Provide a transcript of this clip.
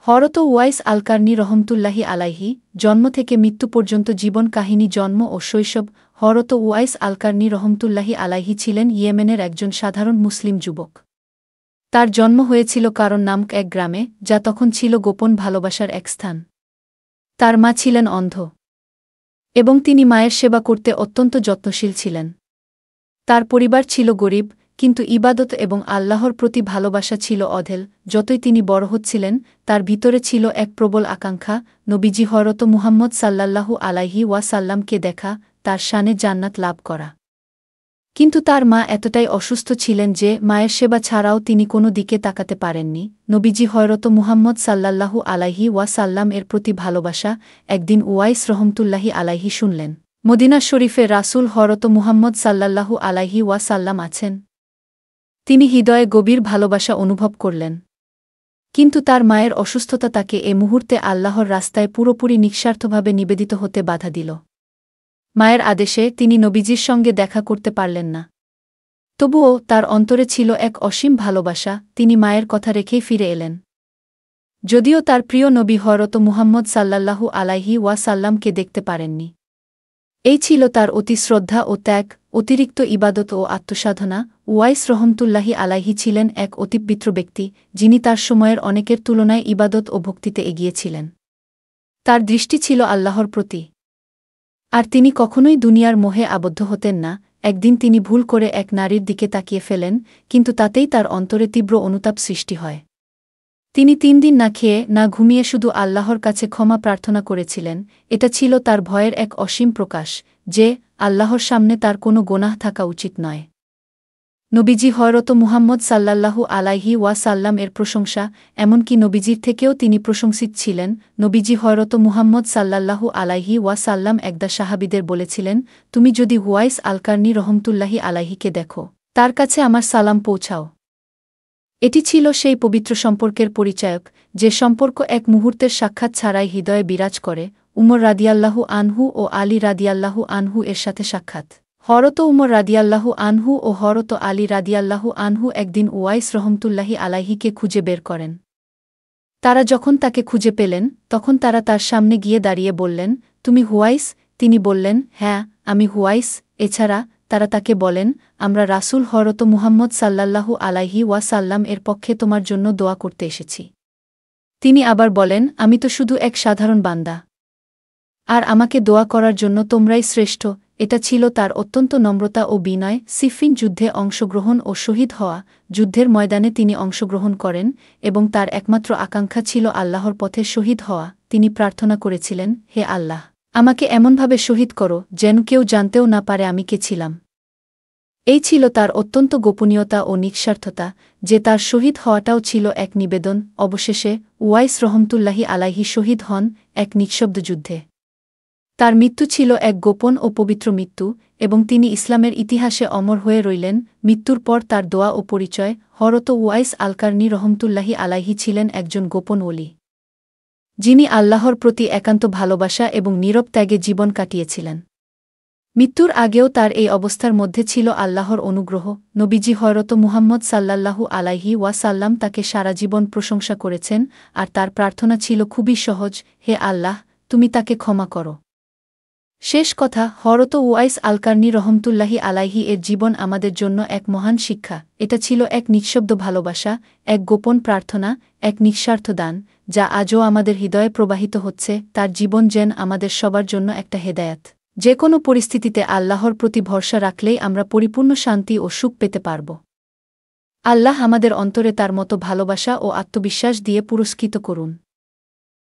হরত wise আল Qarni রহমতুল্লাহি আলাইহি জন্ম থেকে মৃত্যু পর্যন্ত জীবন কাহিনী জন্ম ও শৈশব হরত ওয়াইস আল কারনী রহমতুল্লাহি আলাইহি ছিলেন ইয়েমেনের একজন সাধারণ মুসলিম যুবক। তার জন্ম হয়েছিল কারণ নামক এক গ্রামে, যা তখন ছিল গোপন ভালোবাসার এক স্থান। তার মা ছিলেন অন্ধ এবং তিনি মায়ের সেবা করতে অত্যন্ত যত্নশীল ছিলেন। তার পরিবার ছিল গরিব, কিন্তু ইবাদত এবং আল্লাহর প্রতি ভালোবাসা ছিল অঢেল। যতই তিনি বড় হচ্ছিলেন, তার ভিতরে ছিল এক প্রবল আকাঙ্ক্ষা, নবীজি হযরত মুহাম্মদ সাল্লাল্লাহু আলাইহি ওয়াসাল্লামকে দেখা, তার শানে জান্নাত লাভ করা। কিন্তু তার মা এতটাই অসুস্থ ছিলেন যে মায়ের সেবা ছাড়াও তিনি কোনো দিকে তাকাতে পারেননি। নবীজি হযরত মুহাম্মদ সাল্লাল্লাহু আলাইহি ওয়াসাল্লাম এর প্রতি ভালোবাসা একদিন উওয়াইস রহমতুল্লাহি আলাইহি শুনলেন। মদিনা শরীফে রাসূল হযরত মুহাম্মদ সাল্লাল্লাহু আলাইহি ওয়াসাল্লাম আছেন। তিনি হৃদয়ে গভীর ভালোবাসা অনুভব করলেন। কিন্তু তার মায়ের অসুস্থতা তাকে এ মুহূর্তে আল্লাহর রাস্তায় পুরোপুরি নিঃস্বার্থভাবে নিবেদিত হতে বাধা দিল। মায়ের আদেশে তিনি নবীজির সঙ্গে দেখা করতে পারলেন না। তবুও তার অন্তরে ছিল এক অসীম ভালোবাসা, তিনি মায়ের কথা রেখেই ফিরে এলেন। যদিও তার প্রিয় নবী হযরত মুহাম্মদ সাল্লাল্লাহু আলাইহি ওয়াসাল্লামকে দেখতে পারেননি। এই ছিল তার অতি শ্রদ্ধা ও ত্যাগ, অতিরিক্ত ইবাদত ও আত্মসাধনা। উওয়াইস রহমতুল্লাহি আলাইহি ছিলেন এক অতিপবিত্র ব্যক্তি, যিনি তার সময়ের অনেকের তুলনায় ইবাদত ও ভক্তিতে এগিয়েছিলেন। তার দৃষ্টি ছিল আল্লাহর প্রতি, আর তিনি কখনোই দুনিয়ার মোহে আবদ্ধ হতেন না। একদিন তিনি ভুল করে এক নারীর দিকে তাকিয়ে ফেলেন, কিন্তু তাতেই তার অন্তরে তীব্র অনুতাপ সৃষ্টি হয়। তিনি 3 দিন না খেয়ে না ঘুমিয়ে শুধু আল্লাহর কাছে ক্ষমা প্রার্থনা করেছিলেন। এটা ছিল তার ভয়ের এক অসীম প্রকাশ যে আল্লাহর সামনে তার কোনো গোনাহ থাকা উচিত নয়। নবীজি হযরত মুহাম্মদ সাল্লাল্লাহু আলাইহি ওয়াসাল্লাম এর প্রশংসা, এমনকি নবীজির থেকেও তিনি প্রশংসিত ছিলেন। নবীজি হযরত মুহাম্মদ সাল্লাল্লাহু আলাইহি ওয়াসাল্লাম একদা সাহাবীদের বলেছিলেন, তুমি যদি উওয়াইস আল কারনী রহমতুল্লাহি আলাইহিকে দেখো, তার কাছে আমার সালাম পৌঁছাও। এটি ছিল সেই পবিত্র সম্পর্কের পরিচায়ক, যে সম্পর্ক এক মুহূর্তের সাক্ষাৎ ছাড়াই হৃদয়ে বিরাজ করে। উমর রাদিয়াল্লাহু আনহু ও আলী রাদিয়াল্লাহু আনহু এর সাথে সাক্ষাৎ। হযরত উমর রাদিয়াল্লাহু আনহু ও হযরত আলী রাদিয়াল্লাহু আনহু একদিন উওয়াইস রহমতুল্লাহি আলাইহিকে খুঁজে বের করেন। তারা যখন তাকে খুঁজে পেলেন, তখন তারা তার সামনে গিয়ে দাঁড়িয়ে বললেন, তুমি হুয়াইস? তিনি বললেন, হ্যাঁ, আমি হুয়াইস। এছাড়া তারা তাকে বলেন, আমরা রাসূল হযরত মুহাম্মদ সাল্লাল্লাহু আলাইহি ওয়াসাল্লাম এর পক্ষে তোমার জন্য দোয়া করতে এসেছি। তিনি আবার বলেন, আমি তো শুধু এক সাধারণ বান্দা, আর আমাকে দোয়া করার জন্য তোমরাই শ্রেষ্ঠ। এটা ছিল তার অত্যন্ত নম্রতা ও বিনয়। সিফিন যুদ্ধে অংশগ্রহণ ও শহীদ হওয়া। যুদ্ধের ময়দানে তিনি অংশগ্রহণ করেন এবং তার একমাত্র আকাঙ্ক্ষা ছিল আল্লাহর পথে শহীদ হওয়া। তিনি প্রার্থনা করেছিলেন, হে আল্লাহ, আমাকে এমনভাবে শহীদ করো যেন কেউ জানতেও না পারে আমি কে ছিলাম। এই ছিল তার অত্যন্ত গোপনীয়তা ও নিঃস্বার্থতা, যে তার শহীদ হওয়াটাও ছিল এক নিবেদন। অবশেষে উওয়াইস রহমতুল্লাহি আলাইহি শহীদ হন এক নিঃশব্দ যুদ্ধে। তার মৃত্যু ছিল এক গোপন ও পবিত্র মৃত্যু, এবং তিনি ইসলামের ইতিহাসে অমর হয়ে রইলেন। মৃত্যুর পর তার দোয়া ও পরিচয়। হযরত উওয়াইস আল কারনী রহমতুল্লাহি আলাইহি ছিলেন একজন গোপন ওলি, যিনি আল্লাহর প্রতি একান্ত ভালোবাসা এবং নীরব ত্যাগে জীবন কাটিয়েছিলেন। মৃত্যুর আগেও তার এই অবস্থার মধ্যে ছিল আল্লাহর অনুগ্রহ। নবীজি হযরত মুহাম্মদ সাল্লাল্লাহু আলাইহি ওয়াসাল্লাম তাকে সারা জীবন প্রশংসা করেছেন, আর তার প্রার্থনা ছিল খুবই সহজ, হে আল্লাহ, তুমি তাকে ক্ষমা করো। শেষ কথা, হযরত উওয়াইস আল কারনী রহমতুল্লাহি আলাইহি এর জীবন আমাদের জন্য এক মহান শিক্ষা। এটা ছিল এক নিঃশব্দ ভালোবাসা, এক গোপন প্রার্থনা, এক নিঃস্বার্থ দান, যা আজও আমাদের হৃদয়ে প্রবাহিত হচ্ছে। তার জীবন যেন আমাদের সবার জন্য একটা হেদায়াত। যে কোনো পরিস্থিতিতে আল্লাহর প্রতি ভরসা রাখলেই আমরা পরিপূর্ণ শান্তি ও সুখ পেতে পারব। আল্লাহ আমাদের অন্তরে তার মতো ভালোবাসা ও আত্মবিশ্বাস দিয়ে পুরস্কৃত করুন।